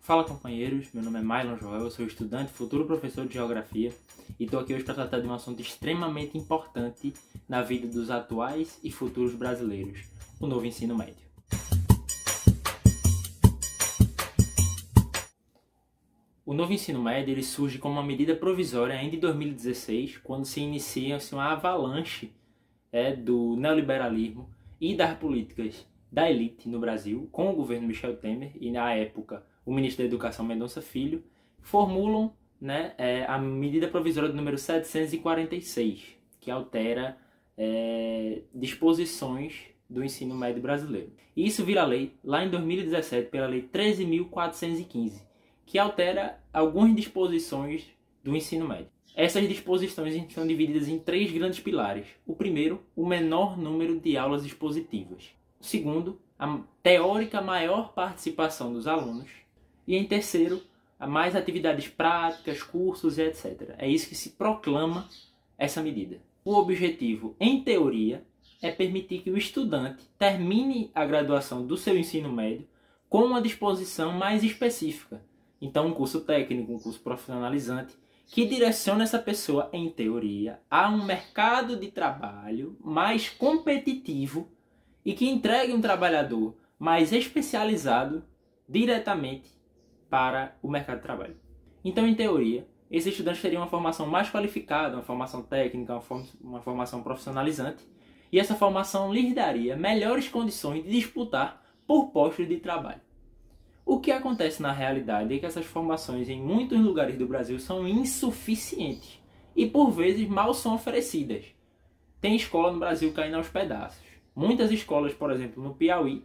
Fala companheiros, meu nome é Mailon Joel, eu sou estudante, futuro professor de Geografia e estou aqui hoje para tratar de um assunto extremamente importante na vida dos atuais e futuros brasileiros, o novo ensino médio. O novo ensino médio ele surge como uma medida provisória ainda em 2016, quando se inicia uma avalanche do neoliberalismo e das políticas da elite no Brasil, com o governo Michel Temer e, na época, o ministro da Educação Mendonça Filho, formulam a medida provisória do número 746, que altera disposições do ensino médio brasileiro. E isso vira lei lá em 2017 pela Lei 13.415, que altera algumas disposições do ensino médio. Essas disposições são divididas em três grandes pilares. O primeiro, o menor número de aulas expositivas. O segundo, a teórica maior participação dos alunos. E em terceiro, mais atividades práticas, cursos e etc. É isso que se proclama essa medida. O objetivo, em teoria, é permitir que o estudante termine a graduação do seu ensino médio com uma disposição mais específica. Então, um curso técnico, um curso profissionalizante, que direciona essa pessoa, em teoria, a um mercado de trabalho mais competitivo e que entregue um trabalhador mais especializado diretamente para o mercado de trabalho. Então, em teoria, esses estudantes teriam uma formação mais qualificada, uma formação técnica, uma formação profissionalizante, e essa formação lhes daria melhores condições de disputar por postos de trabalho. O que acontece na realidade é que essas formações em muitos lugares do Brasil são insuficientes e por vezes mal são oferecidas. Tem escola no Brasil caindo aos pedaços. Muitas escolas, por exemplo, no Piauí,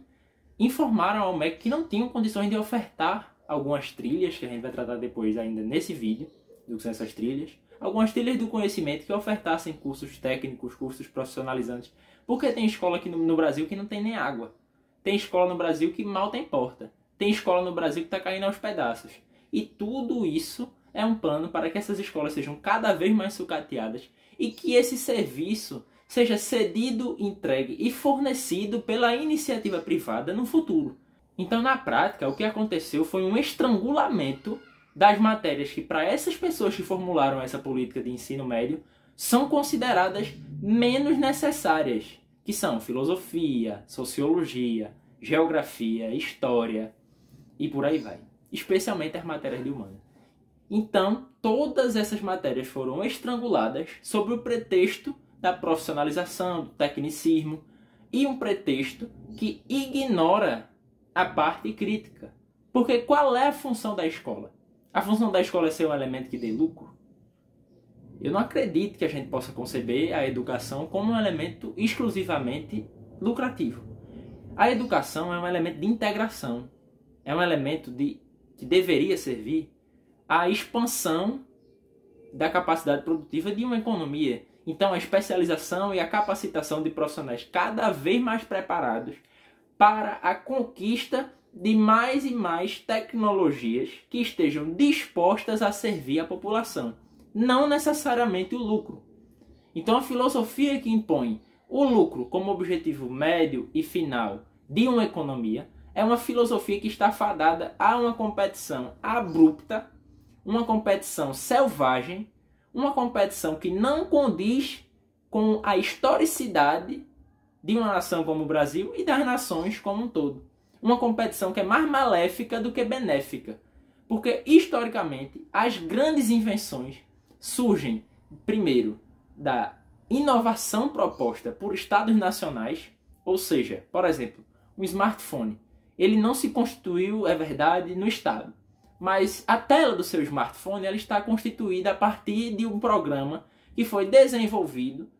informaram ao MEC que não tinham condições de ofertar algumas trilhas, que a gente vai tratar depois ainda nesse vídeo, do que são essas trilhas, algumas trilhas do conhecimento que ofertassem cursos técnicos, cursos profissionalizantes, porque tem escola aqui no Brasil que não tem nem água. Tem escola no Brasil que mal tem porta. Tem escola no Brasil que está caindo aos pedaços. E tudo isso é um plano para que essas escolas sejam cada vez mais sucateadas e que esse serviço seja cedido, entregue e fornecido pela iniciativa privada no futuro. Então, na prática, o que aconteceu foi um estrangulamento das matérias que, para essas pessoas que formularam essa política de ensino médio, são consideradas menos necessárias, que são filosofia, sociologia, geografia, história, e por aí vai. Especialmente as matérias de humanas. Então, todas essas matérias foram estranguladas sob o pretexto da profissionalização, do tecnicismo, e um pretexto que ignora a parte crítica. Porque qual é a função da escola? A função da escola é ser um elemento que dê lucro? Eu não acredito que a gente possa conceber a educação como um elemento exclusivamente lucrativo. A educação é um elemento de integração. É um elemento que deveria servir à expansão da capacidade produtiva de uma economia. Então, a especialização e a capacitação de profissionais cada vez mais preparados para a conquista de mais e mais tecnologias que estejam dispostas a servir a população. Não necessariamente o lucro. Então, a filosofia que impõe o lucro como objetivo médio e final de uma economia é uma filosofia que está fadada a uma competição abrupta, uma competição selvagem, uma competição que não condiz com a historicidade de uma nação como o Brasil e das nações como um todo. Uma competição que é mais maléfica do que benéfica. Porque, historicamente, as grandes invenções surgem, primeiro, da inovação proposta por estados nacionais, ou seja, por exemplo, um smartphone. Ele não se constituiu, é verdade, no Estado. Mas a tela do seu smartphone ela está constituída a partir de um programa que foi desenvolvido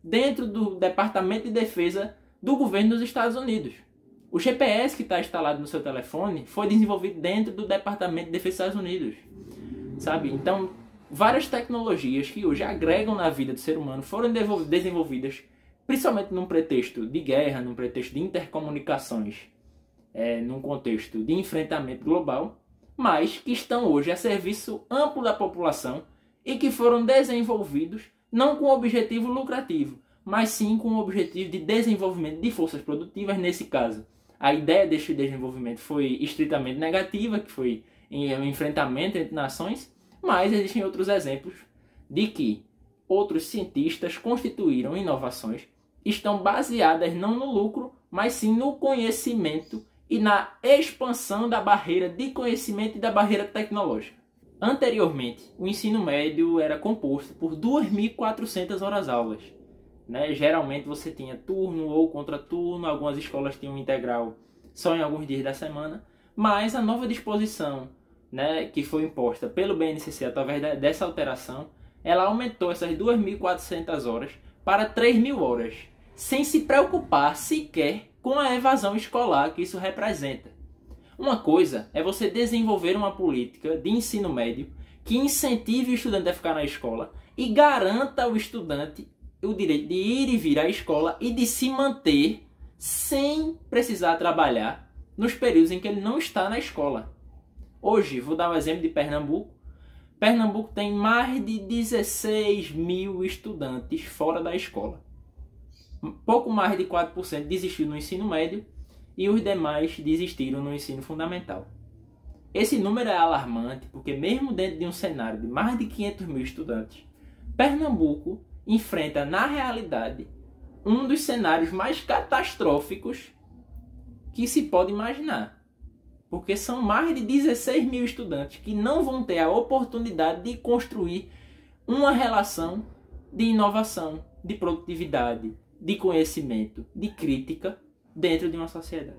dentro do Departamento de Defesa do governo dos Estados Unidos. O GPS que está instalado no seu telefone foi desenvolvido dentro do Departamento de Defesa dos Estados Unidos. Sabe? Então, várias tecnologias que hoje agregam na vida do ser humano foram desenvolvidas principalmente num pretexto de guerra, num pretexto de intercomunicações, num contexto de enfrentamento global, mas que estão hoje a serviço amplo da população e que foram desenvolvidos não com objetivo lucrativo, mas sim com o objetivo de desenvolvimento de forças produtivas. Nesse caso, a ideia deste desenvolvimento foi estritamente negativa, que foi em um enfrentamento entre nações, mas existem outros exemplos de que outros cientistas constituíram inovações estão baseadas não no lucro, mas sim no conhecimento e na expansão da barreira de conhecimento e da barreira tecnológica. Anteriormente, o ensino médio era composto por 2.400 horas-aulas. Geralmente você tinha turno ou contraturno, algumas escolas tinham integral só em alguns dias da semana, mas a nova disposição que foi imposta pelo BNCC através dessa alteração, ela aumentou essas 2.400 horas para 3.000 horas, sem se preocupar sequer com a evasão escolar que isso representa. Uma coisa é você desenvolver uma política de ensino médio que incentive o estudante a ficar na escola e garanta ao estudante o direito de ir e vir à escola e de se manter sem precisar trabalhar nos períodos em que ele não está na escola. Hoje, vou dar um exemplo de Pernambuco. Pernambuco tem mais de 16 mil estudantes fora da escola. Pouco mais de 4% desistiu no ensino médio e os demais desistiram no ensino fundamental. Esse número é alarmante porque mesmo dentro de um cenário de mais de 500 mil estudantes, Pernambuco enfrenta na realidade um dos cenários mais catastróficos que se pode imaginar. Porque são mais de 16 mil estudantes que não vão ter a oportunidade de construir uma relação de inovação, de produtividade, de conhecimento, de crítica dentro de uma sociedade.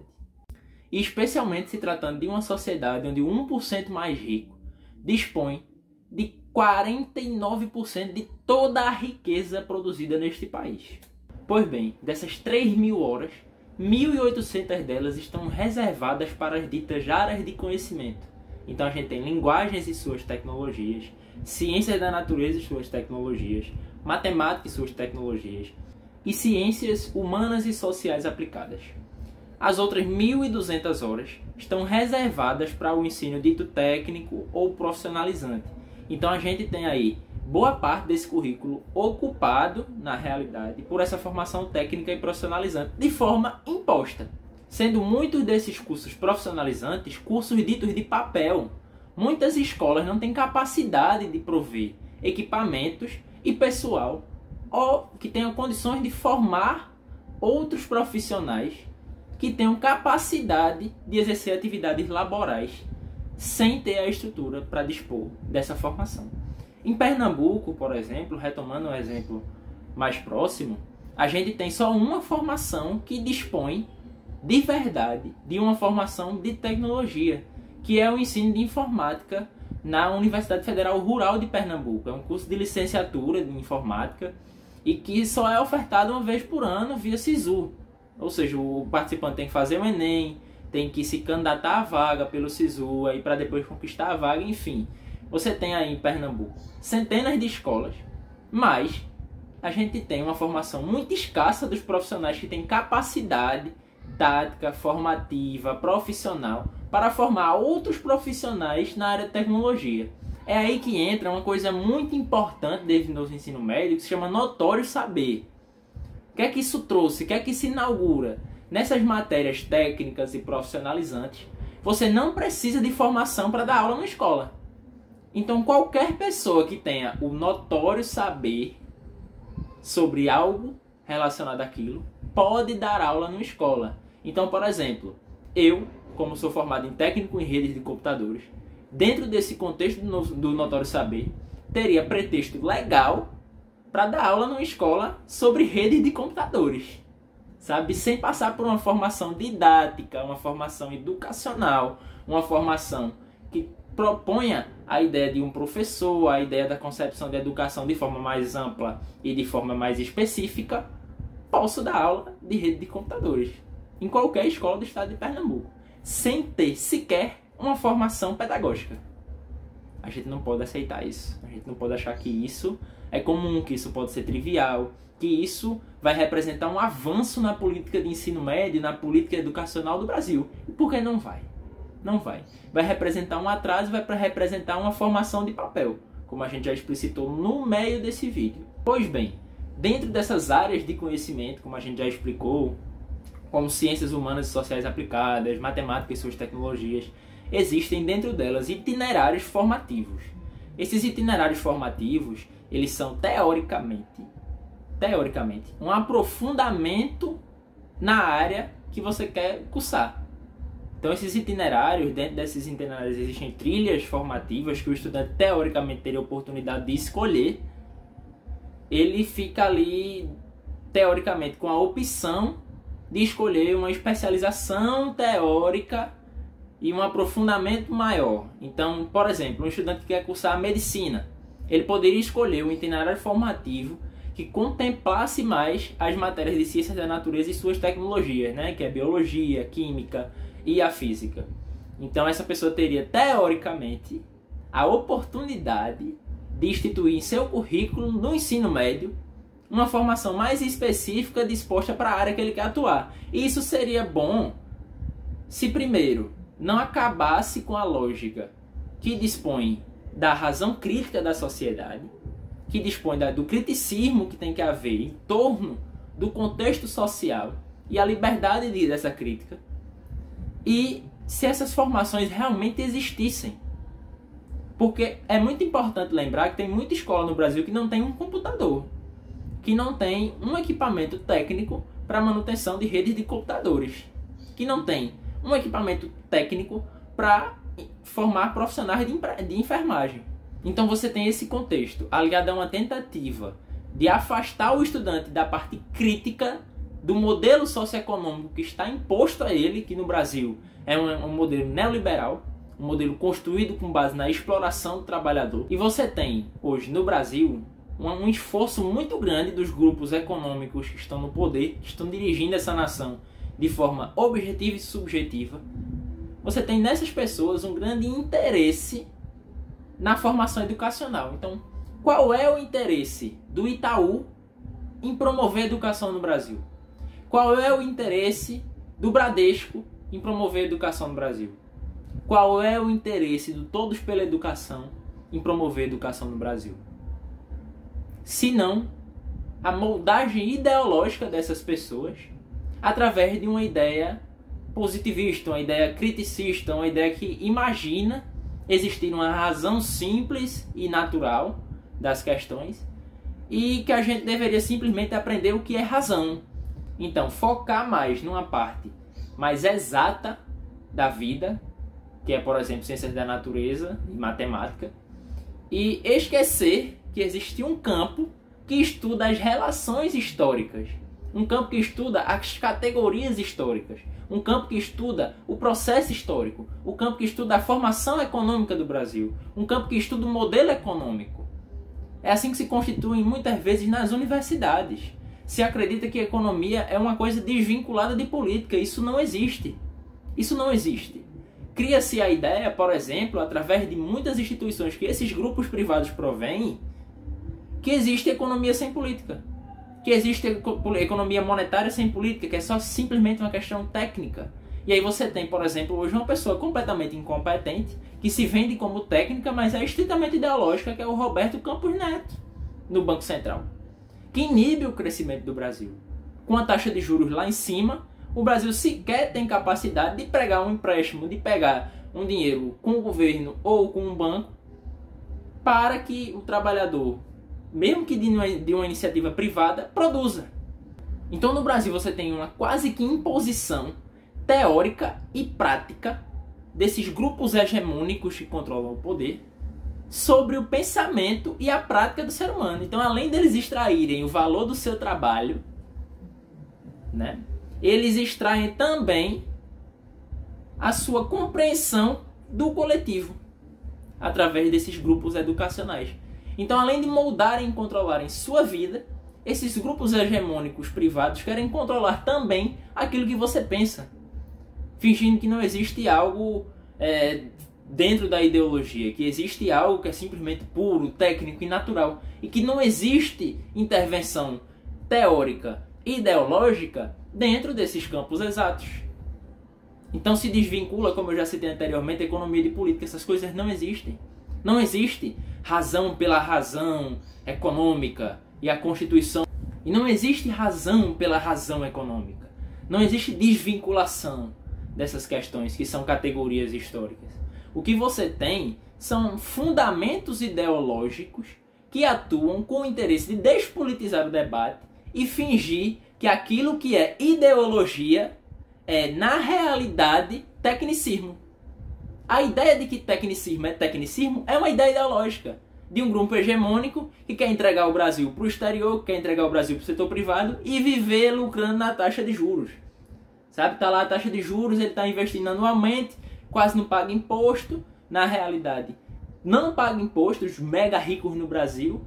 E especialmente se tratando de uma sociedade onde o 1% mais rico dispõe de 49% de toda a riqueza produzida neste país. Pois bem, dessas 3.000 horas, 1.800 delas estão reservadas para as ditas áreas de conhecimento. Então a gente tem linguagens e suas tecnologias, ciências da natureza e suas tecnologias, matemática e suas tecnologias, e ciências humanas e sociais aplicadas. As outras 1.200 horas estão reservadas para o ensino dito técnico ou profissionalizante. Então a gente tem aí boa parte desse currículo ocupado, na realidade, por essa formação técnica e profissionalizante de forma imposta. Sendo muitos desses cursos profissionalizantes cursos ditos de papel. Muitas escolas não têm capacidade de prover equipamentos e pessoal ou que tenham condições de formar outros profissionais que tenham capacidade de exercer atividades laborais sem ter a estrutura para dispor dessa formação. Em Pernambuco, por exemplo, retomando um exemplo mais próximo, a gente tem só uma formação que dispõe de verdade de uma formação de tecnologia, que é o ensino de informática na Universidade Federal Rural de Pernambuco. É um curso de licenciatura de informática e que só é ofertado uma vez por ano via SISU. Ou seja, o participante tem que fazer o Enem, tem que se candidatar à vaga pelo SISU aí para depois conquistar a vaga, enfim. Você tem aí em Pernambuco centenas de escolas, mas a gente tem uma formação muito escassa dos profissionais que têm capacidade tática, formativa, profissional para formar outros profissionais na área de tecnologia. É aí que entra uma coisa muito importante desde o novo ensino médio que se chama notório saber. O que é que isso trouxe? O que é que se inaugura? Nessas matérias técnicas e profissionalizantes, você não precisa de formação para dar aula na escola. Então, qualquer pessoa que tenha o notório saber sobre algo relacionado àquilo, pode dar aula na escola. Então, por exemplo, eu, como sou formado em técnico em redes de computadores, dentro desse contexto do notório saber, teria pretexto legal para dar aula numa escola sobre redes de computadores, sabe? Sem passar por uma formação didática, uma formação educacional, uma formação que proponha a ideia de um professor, a ideia da concepção de educação de forma mais ampla e de forma mais específica. Posso dar aula de rede de computadores em qualquer escola do estado de Pernambuco, sem ter sequer uma formação pedagógica. A gente não pode aceitar isso. A gente não pode achar que isso é comum, que isso pode ser trivial, que isso vai representar um avanço na política de ensino médio, na política educacional do Brasil. E por que não vai? Não vai. Vai representar um atraso, vai representar uma formação de papel, como a gente já explicitou no meio desse vídeo. Pois bem, dentro dessas áreas de conhecimento, como a gente já explicou, como ciências humanas e sociais aplicadas, matemática e suas tecnologias, existem dentro delas itinerários formativos. Esses itinerários formativos, eles são teoricamente, um aprofundamento na área que você quer cursar. Então esses itinerários, dentro desses itinerários existem trilhas formativas que o estudante teoricamente teria a oportunidade de escolher. Ele fica ali, teoricamente, com a opção de escolher uma especialização teórica e um aprofundamento maior. Então, por exemplo, um estudante que quer cursar medicina, ele poderia escolher um itinerário formativo que contemplasse mais as matérias de ciências da natureza e suas tecnologias, né? Que é biologia, química e a física. Então essa pessoa teria, teoricamente, a oportunidade de instituir em seu currículo, no ensino médio, uma formação mais específica disposta para a área que ele quer atuar. E isso seria bom se, primeiro, não acabasse com a lógica que dispõe da razão crítica da sociedade, que dispõe do criticismo que tem que haver em torno do contexto social e a liberdade dessa crítica, e se essas formações realmente existissem. Porque é muito importante lembrar que tem muita escola no Brasil que não tem um computador, que não tem um equipamento técnico para manutenção de redes de computadores, que não tem um equipamento técnico para formar profissionais de enfermagem. Então você tem esse contexto, aliado a uma tentativa de afastar o estudante da parte crítica do modelo socioeconômico que está imposto a ele, que no Brasil é um modelo neoliberal, um modelo construído com base na exploração do trabalhador. E você tem, hoje no Brasil, um esforço muito grande dos grupos econômicos que estão no poder, que estão dirigindo essa nação de forma objetiva e subjetiva. Você tem nessas pessoas um grande interesse na formação educacional. Então, qual é o interesse do Itaú em promover a educação no Brasil? Qual é o interesse do Bradesco em promover a educação no Brasil? Qual é o interesse do Todos pela Educação em promover a educação no Brasil? Se não a moldagem ideológica dessas pessoas através de uma ideia positivista, uma ideia criticista, uma ideia que imagina existir uma razão simples e natural das questões e que a gente deveria simplesmente aprender o que é razão. Então, focar mais numa parte mais exata da vida, que é, por exemplo, ciências da natureza e matemática, e esquecer que existe um campo que estuda as relações históricas, um campo que estuda as categorias históricas, um campo que estuda o processo histórico, um campo que estuda a formação econômica do Brasil, um campo que estuda o modelo econômico. É assim que se constituem muitas vezes nas universidades. Se acredita que a economia é uma coisa desvinculada de política. Isso não existe. Isso não existe. Cria-se a ideia, por exemplo, através de muitas instituições que esses grupos privados provêm, que existe economia sem política. Que existe economia monetária sem política, que é só simplesmente uma questão técnica. E aí você tem, por exemplo, hoje uma pessoa completamente incompetente, que se vende como técnica, mas é estritamente ideológica, que é o Roberto Campos Neto, no Banco Central, que inibe o crescimento do Brasil. Com a taxa de juros lá em cima, o Brasil sequer tem capacidade de pegar um empréstimo, de pegar um dinheiro com o governo ou com um banco, para que o trabalhador, mesmo que de uma iniciativa privada, produza. Então no Brasil você tem uma quase que imposição teórica e prática desses grupos hegemônicos que controlam o poder sobre o pensamento e a prática do ser humano. Então, além deles extraírem o valor do seu trabalho, né, eles extraem também a sua compreensão do coletivo através desses grupos educacionais. Então, além de moldarem e controlarem sua vida, esses grupos hegemônicos privados querem controlar também aquilo que você pensa, fingindo que não existe algo dentro da ideologia, que existe algo que é simplesmente puro, técnico e natural, e que não existe intervenção teórica e ideológica dentro desses campos exatos. Então se desvincula, como eu já citei anteriormente, a economia de política. Essas coisas não existem. Não existe razão pela razão econômica e a Constituição. E não existe razão pela razão econômica. Não existe desvinculação dessas questões que são categorias históricas. O que você tem são fundamentos ideológicos que atuam com o interesse de despolitizar o debate e fingir que aquilo que é ideologia é, na realidade, tecnicismo. A ideia de que tecnicismo é uma ideia ideológica de um grupo hegemônico que quer entregar o Brasil para o exterior, que quer entregar o Brasil para o setor privado e viver lucrando na taxa de juros. Sabe, tá lá a taxa de juros, ele está investindo anualmente, quase não paga imposto, na realidade não paga imposto, os mega ricos no Brasil,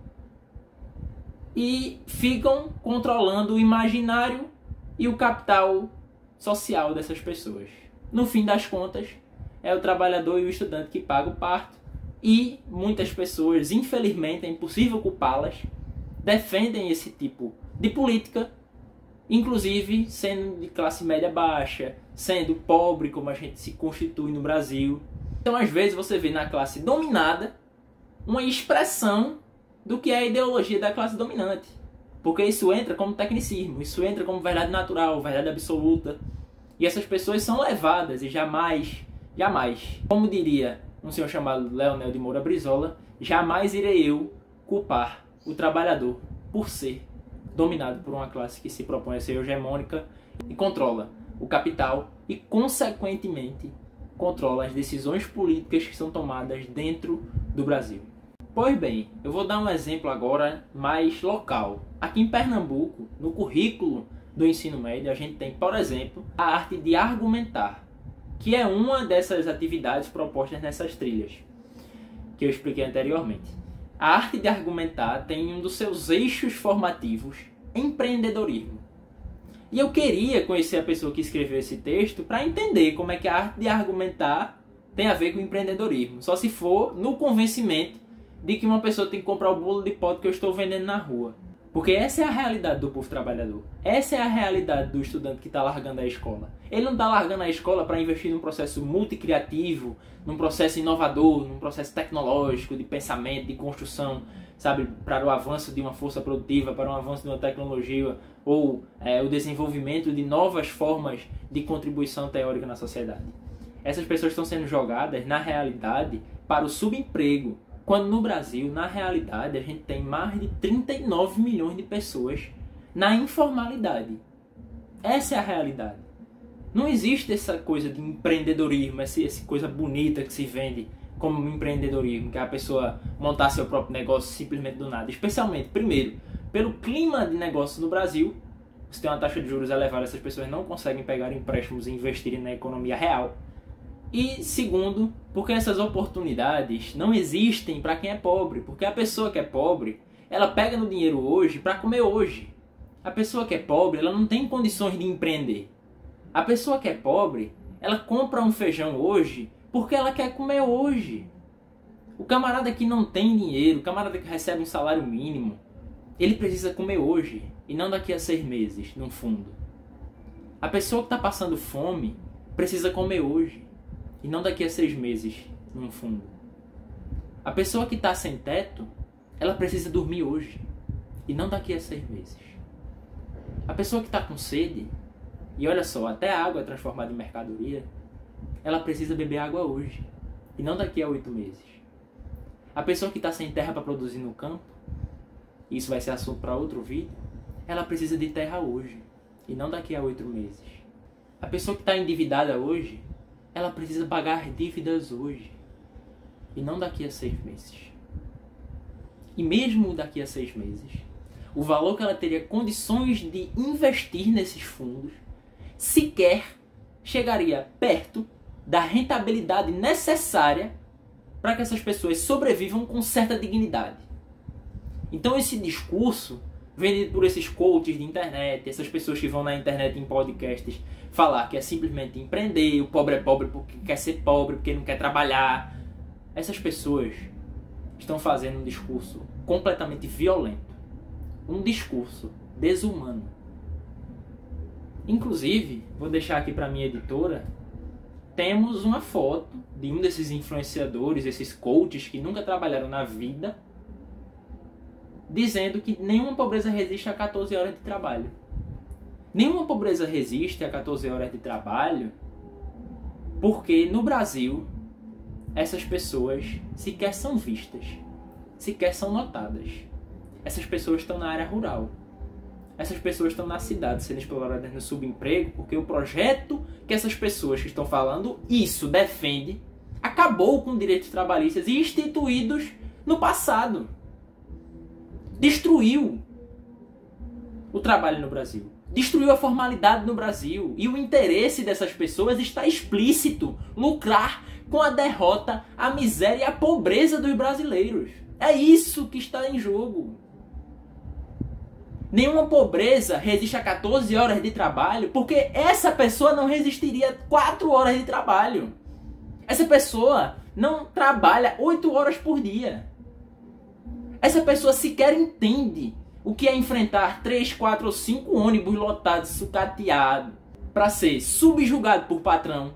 e ficam controlando o imaginário e o capital social dessas pessoas. No fim das contas, é o trabalhador e o estudante que paga o parto, e muitas pessoas, infelizmente, é impossível culpá-las, defendem esse tipo de política, inclusive sendo de classe média baixa, sendo pobre como a gente se constitui no Brasil. Então, às vezes, você vê na classe dominada uma expressão do que é a ideologia da classe dominante. Porque isso entra como tecnicismo, isso entra como verdade natural, verdade absoluta. E essas pessoas são levadas e jamais, como diria um senhor chamado Leonel de Moura Brizola, jamais irei eu culpar o trabalhador por ser dominado por uma classe que se propõe a ser hegemônica e controla o capital e, consequentemente, controla as decisões políticas que são tomadas dentro do Brasil. Pois bem, eu vou dar um exemplo agora mais local. Aqui em Pernambuco, no currículo do ensino médio, a gente tem, por exemplo, a arte de argumentar, que é uma dessas atividades propostas nessas trilhas, que eu expliquei anteriormente. A arte de argumentar tem um dos seus eixos formativos, empreendedorismo. E eu queria conhecer a pessoa que escreveu esse texto para entender como é que a arte de argumentar tem a ver com empreendedorismo. Só se for no convencimento de que uma pessoa tem que comprar o bolo de pote que eu estou vendendo na rua. Porque essa é a realidade do povo trabalhador. Essa é a realidade do estudante que está largando a escola. Ele não está largando a escola para investir num processo multicriativo, num processo inovador, num processo tecnológico, de pensamento, de construção, sabe, para o avanço de uma força produtiva, para o avanço de uma tecnologia, ou o desenvolvimento de novas formas de contribuição teórica na sociedade. Essas pessoas estão sendo jogadas, na realidade, para o subemprego, quando no Brasil, na realidade, a gente tem mais de 39 milhões de pessoas na informalidade. Essa é a realidade. Não existe essa coisa de empreendedorismo, essa coisa bonita que se vende como empreendedorismo, que é a pessoa montar seu próprio negócio simplesmente do nada. Especialmente, primeiro, pelo clima de negócio no Brasil. Se tem uma taxa de juros elevada, essas pessoas não conseguem pegar empréstimos e investirem na economia real. E segundo, porque essas oportunidades não existem para quem é pobre. Porque a pessoa que é pobre, ela pega no dinheiro hoje para comer hoje. A pessoa que é pobre, ela não tem condições de empreender. A pessoa que é pobre, ela compra um feijão hoje porque ela quer comer hoje. O camarada que não tem dinheiro, o camarada que recebe um salário mínimo, ele precisa comer hoje e não daqui a 6 meses, no fundo. A pessoa que está passando fome precisa comer hoje e não daqui a 6 meses, no fundo. A pessoa que está sem teto, ela precisa dormir hoje e não daqui a 6 meses. A pessoa que está com sede, e olha só, até a água é transformada em mercadoria, ela precisa beber água hoje e não daqui a 8 meses. A pessoa que está sem terra para produzir no campo, isso vai ser assunto para outro vídeo, ela precisa de terra hoje e não daqui a 8 meses. A pessoa que está endividada hoje, ela precisa pagar dívidas hoje e não daqui a 6 meses. E mesmo daqui a 6 meses, o valor que ela teria condições de investir nesses fundos sequer chegaria perto da rentabilidade necessária para que essas pessoas sobrevivam com certa dignidade. Então esse discurso vendido por esses coaches de internet, essas pessoas que vão na internet em podcasts falar que é simplesmente empreender, o pobre é pobre porque quer ser pobre, porque não quer trabalhar. Essas pessoas estão fazendo um discurso completamente violento, um discurso desumano. Inclusive, vou deixar aqui para minha editora, temos uma foto de um desses influenciadores, esses coaches que nunca trabalharam na vida, dizendo que nenhuma pobreza resiste a 14 horas de trabalho. Nenhuma pobreza resiste a 14 horas de trabalho porque no Brasil essas pessoas sequer são vistas, sequer são notadas. Essas pessoas estão na área rural. Essas pessoas estão na cidade sendo exploradas no subemprego, porque o projeto que essas pessoas que estão falando isso defende acabou com direitos trabalhistas instituídos no passado. Destruiu o trabalho no Brasil. Destruiu a formalidade no Brasil. E o interesse dessas pessoas está explícito: lucrar com a derrota, a miséria e a pobreza dos brasileiros. É isso que está em jogo. Nenhuma pobreza resiste a 14 horas de trabalho, porque essa pessoa não resistiria a 4 horas de trabalho. Essa pessoa não trabalha 8 horas por dia. Essa pessoa sequer entende o que é enfrentar 3, 4 ou 5 ônibus lotados, sucateados, para ser subjugado por patrão,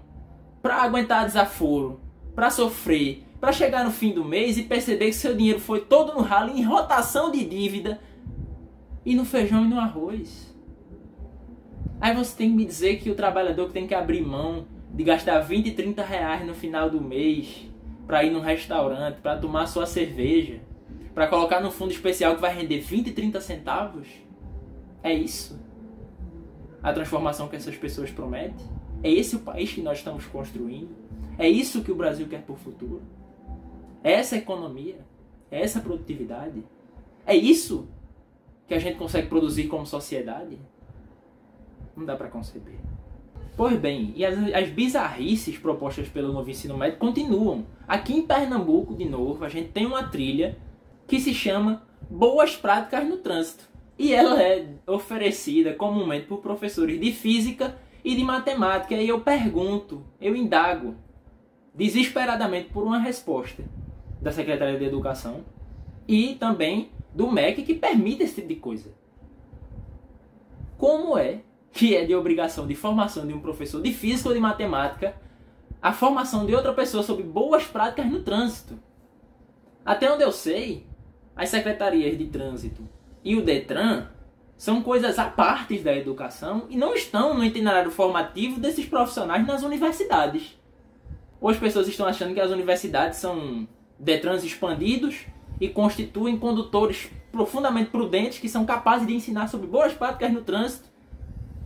para aguentar desaforo, para sofrer, para chegar no fim do mês e perceber que seu dinheiro foi todo no ralo, em rotação de dívida, e no feijão e no arroz. Aí você tem que me dizer que o trabalhador que tem que abrir mão de gastar 20, 30 reais no final do mês para ir num restaurante, para tomar sua cerveja, para colocar no fundo especial que vai render 20, 30 centavos? É isso? A transformação que essas pessoas prometem? É esse o país que nós estamos construindo? É isso que o Brasil quer por futuro? É essa economia? É essa produtividade? É isso que a gente consegue produzir como sociedade? Não dá para conceber. Pois bem, e as bizarrices propostas pelo novo ensino médio continuam. Aqui em Pernambuco, de novo, a gente tem uma trilha que se chama Boas Práticas no Trânsito. E ela é oferecida comumente por professores de física e de matemática. E eu pergunto, eu indago, desesperadamente por uma resposta da Secretaria de Educação e também do MEC que permite esse tipo de coisa. Como é que é de obrigação de formação de um professor de física ou de matemática a formação de outra pessoa sobre boas práticas no trânsito? Até onde eu sei, as secretarias de trânsito e o Detran são coisas à parte da educação e não estão no itinerário formativo desses profissionais nas universidades. Ou as pessoas estão achando que as universidades são Detrans expandidos e constituem condutores profundamente prudentes que são capazes de ensinar sobre boas práticas no trânsito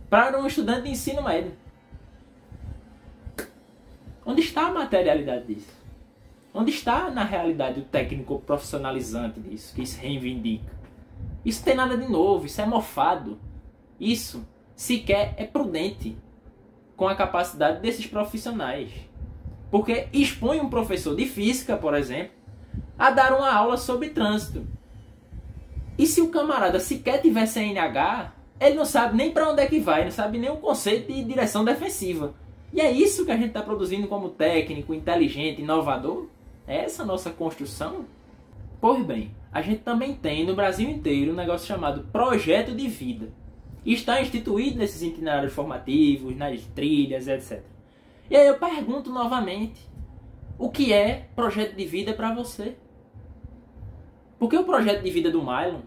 para um estudante de ensino médio. Onde está a materialidade disso? Onde está, na realidade, o técnico profissionalizante disso, que se reivindica? Isso tem nada de novo, isso é mofado. Isso sequer é prudente com a capacidade desses profissionais. Porque expõe um professor de física, por exemplo, a dar uma aula sobre trânsito. E se o camarada sequer tiver CNH, ele não sabe nem para onde é que vai, não sabe nem o conceito de direção defensiva. E é isso que a gente está produzindo como técnico, inteligente, inovador? É essa a nossa construção? Pois bem, a gente também tem no Brasil inteiro um negócio chamado projeto de vida. E está instituído nesses itinerários formativos, nas trilhas, etc. E aí eu pergunto novamente, o que é projeto de vida para você? Porque o projeto de vida do Mylon,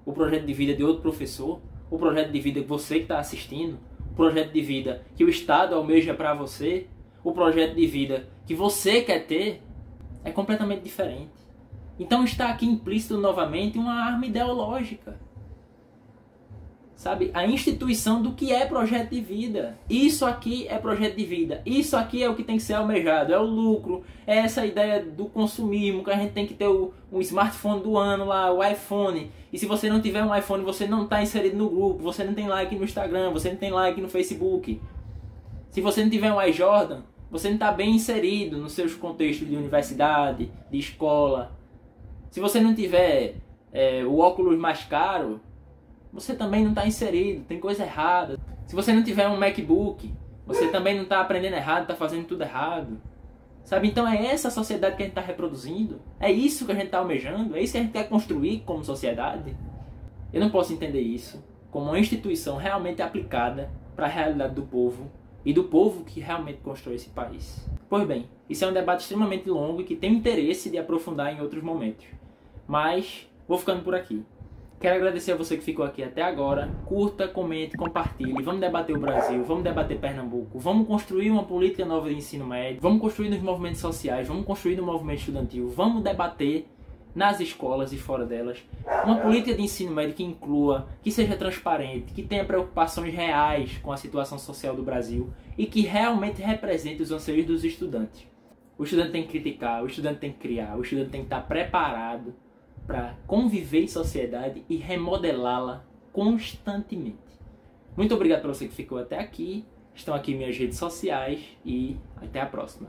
o projeto de vida de outro professor, o projeto de vida que você que está assistindo, o projeto de vida que o Estado almeja para você, o projeto de vida que você quer ter, é completamente diferente. Então está aqui implícito novamente uma arma ideológica. Sabe? A instituição do que é projeto de vida. Isso aqui é projeto de vida. Isso aqui é o que tem que ser almejado. É o lucro. É essa ideia do consumismo, que a gente tem que ter o smartphone do ano lá, o iPhone. E se você não tiver um iPhone, você não está inserido no grupo. Você não tem like no Instagram. Você não tem like no Facebook. Se você não tiver um iJordan, você não está bem inserido nos seus contextos de universidade, de escola. Se você não tiver o óculos mais caro, você também não está inserido, tem coisa errada. Se você não tiver um MacBook, você também não está aprendendo errado, está fazendo tudo errado. Sabe? Então é essa a sociedade que a gente está reproduzindo? É isso que a gente está almejando? É isso que a gente quer construir como sociedade? Eu não posso entender isso como uma instituição realmente aplicada para a realidade do povo e do povo que realmente constrói esse país. Pois bem, isso é um debate extremamente longo e que tem interesse de aprofundar em outros momentos. Mas vou ficando por aqui. Quero agradecer a você que ficou aqui até agora. Curta, comente, compartilhe. Vamos debater o Brasil, vamos debater Pernambuco. Vamos construir uma política nova de ensino médio. Vamos construir nos movimentos sociais, vamos construir no movimento estudantil. Vamos debater nas escolas e fora delas uma política de ensino médio que inclua, que seja transparente, que tenha preocupações reais com a situação social do Brasil e que realmente represente os anseios dos estudantes. O estudante tem que criticar, o estudante tem que criar, o estudante tem que estar preparado para conviver em sociedade e remodelá-la constantemente. Muito obrigado para você que ficou até aqui. Estão aqui minhas redes sociais e até a próxima.